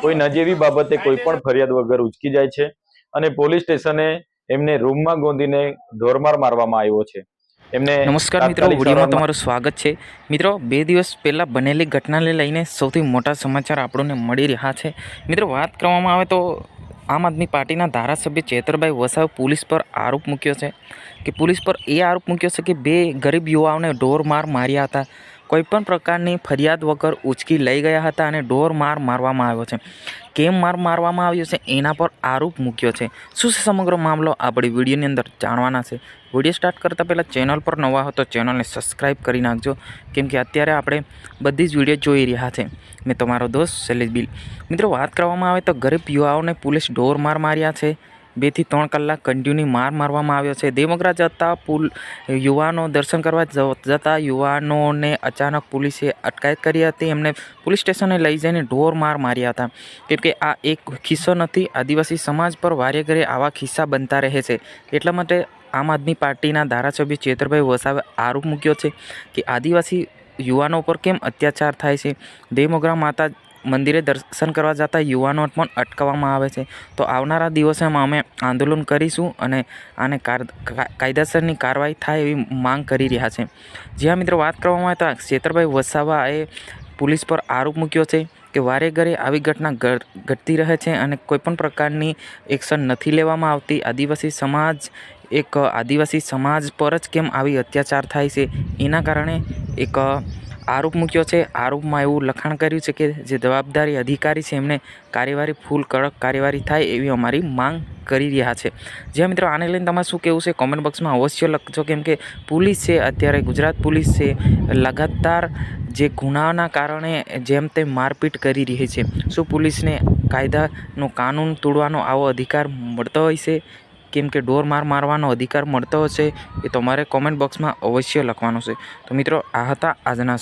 કોઈ નજીવી બાબતે કોઈ પણ ફરિયાદ વગર ઉચકી જાય છે અને પોલીસ સ્ટેશને એમને રૂમમાં ગોંધીને ઢોરમાર મારવામાં આવ્યો છે। નમસ્કાર મિત્રો, વિડીયોમાં તમારું સ્વાગત છે। મિત્રો, 2 દિવસ પહેલા બનેલી ઘટનાને લઈને સૌથી મોટા સમાચાર આપણને મળી રહ્યા છે। મિત્રો, વાત કરવામાં આવે તો આમ આદમી પાર્ટીના ધારાસભ્ય ચેતરભાઈ વસાવે પોલીસ પર આરોપ મૂક્યો છે કે પોલીસ પર એ આરોપ મૂક્યો છે કે 2 ગરીબ યુવાઓને ઢોર માર માર્યા હતા। કોઈપણ પ્રકારની ફરિયાદ વગર ઉચકી લઈ ગયા હતા અને ઢોર માર મારવામાં આવ્યો છે। કેમ માર મારવામાં આવ્યો છે એના પર આરોપ મૂક્યો છે। શું છે સમગ્ર મામલો આપણી વિડીયોની અંદર જાણવાના છે। વિડીયો સ્ટાર્ટ કરતાં પહેલાં ચેનલ પર નવા હો તો ચેનલને સબસ્ક્રાઈબ કરી નાખજો, કેમ કે અત્યારે આપણે બધી જ વિડીયો જોઈ રહ્યા છે। મેં તમારો દોસ્ત શૈલેષ બિલ। મિત્રો, વાત કરવામાં આવે તો ગરીબ યુવાઓને પોલીસ ઢોર માર માર્યા છે। 2 થી 3 કલાક કન્ટિન્યુ માર મારવામાં આવ્યો છે। દેવમોગરા જતા યુવાનો દર્શન કરવા જતા યુવાનોને અચાનક પોલીસે અટકાયત કરી હતી। એમને પોલીસ સ્ટેશને લઈ જઈને ઢોર માર માર્યા હતા, કેમ કે આ એક કિસ્સો નથી। આદિવાસી સમાજ પર વારે ઘરે આવા કિસ્સા બનતા રહે છે। એટલા માટે આમ આદમી પાર્ટીના ધારાસભ્ય ચેતરભાઈ વસાવે આરોપ મૂક્યો છે કે આદિવાસી યુવાનો પર કેમ અત્યાચાર થાય છે। દેવમોગરા માતા મંદિરે દર્શન કરવા જતા યુવાનો પણ અટકાવવામાં આવે છે। તો આવનારા દિવસોમાં અમે આંદોલન કરીશું અને આને કાયદેસરની કાર્યવાહી થાય એવી માંગ કરી રહ્યા છે। જ્યાં મિત્રો, વાત કરવામાં આવે તો ચેતરભાઈ વસાવાએ પોલીસ પર આરોપ મૂક્યો છે કે વારે ઘરે આવી ઘટના ઘટતી રહે છે અને કોઈપણ પ્રકારની એક્શન નથી લેવામાં આવતી। આદિવાસી સમાજ પર જ કેમ આવી અત્યાચાર થાય છે એના કારણે એક આરોપ મૂક્યો છે। આરોપમાં એવું લખાણ કર્યું છે કે જે જવાબદારી અધિકારી છે એમને કાર્યવાહી કડક કાર્યવાહી થાય એવી અમારી માંગ કરી રહ્યા છે। જ્યાં મિત્રો, આને લઈને તમારે શું કહેવું છે કોમેન્ટ બોક્સમાં અવશ્ય લખજો, કેમ કે પોલીસ છે, અત્યારે ગુજરાત પોલીસ છે, લગાતાર જે ગુનાના કારણે જેમ તેમ મારપીટ કરી રહી છે। શું પોલીસને કાયદાનો કાનૂન તોડવાનો આવો અધિકાર મળતો હોય છે, કેમ કે ઢોર માર મારવાનો અધિકાર મળતો હશે? એ તમારે કોમેન્ટ બોક્સમાં અવશ્ય લખવાનો છે। તો મિત્રો, આ હતા આજના